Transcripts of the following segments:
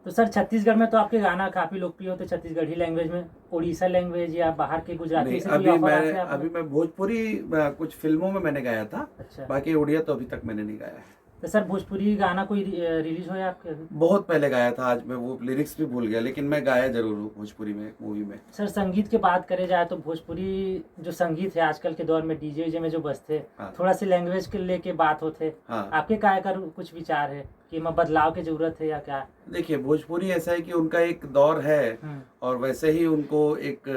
तो सर छत्तीसगढ़ में तो आपके गाना काफी लोकप्रिय होते छत्तीसगढ़ी लैंग्वेज में, उड़ीसा लैंग्वेज या बाहर के गुजराती नहीं, से कोई ऑफर आते हैं अभी मैं भोजपुरी कुछ फिल्मों में मैंने गाया था। अच्छा। बाकी उड़िया तो अभी तक मैंने नहीं गाया है। तो सर भोजपुरी गाना कोई रिलीज हो या आपके अभी? बहुत पहले गाया था, आज मैं वो लिरिक्स भी भूल गया, लेकिन मैं गाया जरूर हूँ भोजपुरी में, मूवी में। सर संगीत की बात करे जाए तो भोजपुरी जो संगीत है आजकल के दौर में डीजे में जो बजते, हाँ। थोड़ा सी लैंग्वेज के लेके बात होते, हाँ। आपके काय का कुछ विचार है कि मैं बदलाव की जरूरत है या क्या? देखिए, भोजपुरी ऐसा है कि उनका एक दौर है और वैसे ही उनको एक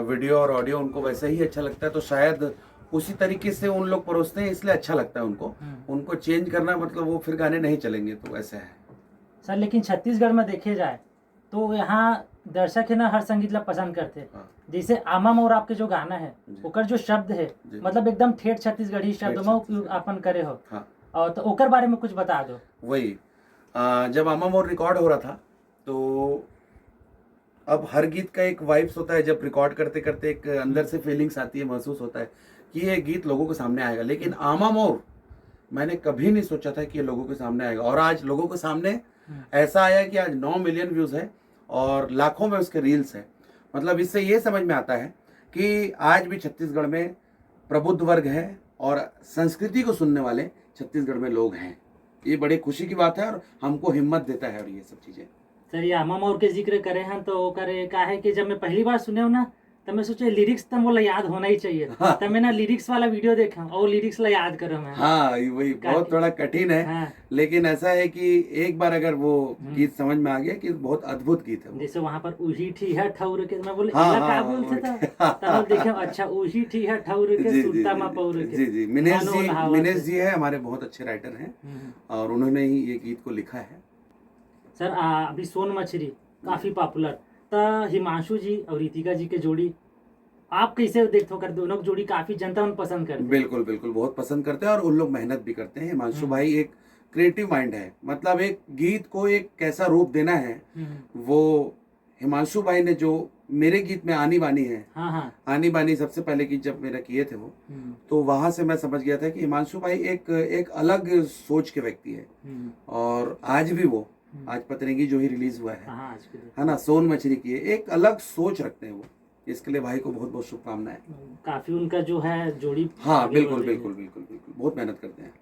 वीडियो और ऑडियो उनको वैसे ही अच्छा लगता है, तो शायद उसी तरीके से उन लोग परोसते हैं, इसलिए अच्छा लगता है उनको। उनको चेंज करना मतलब वो फिर गाने नहीं चलेंगे, तो ऐसा है सर। लेकिन छत्तीसगढ़ में देखे जाए तो यहाँ दर्शक है ना हर संगीत ला पसंद करते। हाँ। जैसे आमा मोर आपके जो गाना है ओकर जो शब्द है मतलब एकदम ठेठ छत्तीसगढ़ी शब्द में उपयोग अपन करे हो। हाँ। और तो ओकर बारे में कुछ बता दो। वही जब आमा मोर रिकॉर्ड हो रहा था, तो अब हर गीत का एक वाइब्स होता है, जब रिकॉर्ड करते करते एक अंदर से फीलिंग्स आती है, महसूस होता है कि ये गीत लोगों के सामने आएगा। लेकिन आमा मोर मैंने कभी नहीं सोचा था कि ये लोगों के सामने आएगा, और आज लोगों के सामने ऐसा आया कि आज 9 मिलियन व्यूज है और लाखों में उसके रील्स है। मतलब इससे ये समझ में आता है कि आज भी छत्तीसगढ़ में प्रबुद्ध वर्ग है और संस्कृति को सुनने वाले छत्तीसगढ़ में लोग हैं। ये बड़ी खुशी की बात है और हमको हिम्मत देता है और ये सब चीजें। सर ये आमा मोर के जिक्र करे हैं तो करे का है कि जब मैं पहली बार सुने हो ना तब मैं सोचे लिरिक्स तो मोला याद होना ही चाहिए। हाँ। तब मैं ना लिरिक्स वाला वीडियो देखा और लिरिक्स ला याद करो मैं। हाँ, वही बहुत थोड़ा कठिन है। हाँ। लेकिन ऐसा है कि एक बार अगर वो गीत समझ में आ गया कि बहुत अद्भुत गीत है वो। जैसे वहाँ पर उही ठी है ठौर के, मैं बोले हाँ, क्या हाँ, बोलते था तब देखे अच्छा उही ठी है ठौर के सुरता मा पौर के। जी जी, मिनेश जी है हमारे, बहुत अच्छे राइटर हैं और उन्होंने ही ये गीत को लिखा है। सर अभी सोन मछली काफी पॉपुलर तो हिमांशु जी और रितिका जी के जोड़ी आप कैसे देखते हो? कर दोनों की जोड़ी काफी जनता उन पसंद करते हैं। बिल्कुल बिल्कुल, बहुत पसंद करते हैं और उन लोग मेहनत भी करते हैं। हिमांशु भाई एक क्रिएटिव माइंड है, मतलब एक गीत को एक कैसा रूप देना है वो हिमांशु भाई ने जो मेरे गीत में आनी बानी है। हाँ। आनी बानी सबसे पहले गीत जब मेरा किए थे वो, तो वहां से मैं समझ गया था कि हिमांशु भाई एक अलग सोच के व्यक्ति है। और आज भी वो आज पतरंगी जो ही रिलीज हुआ है ना, सोन मछली की, एक अलग सोच रखते हैं वो। इसके लिए भाई को बहुत बहुत शुभकामनाएं। काफी उनका जो है जोड़ी। हाँ बिल्कुल बिल्कुल बिल्कुल बिल्कुल, बहुत मेहनत करते हैं।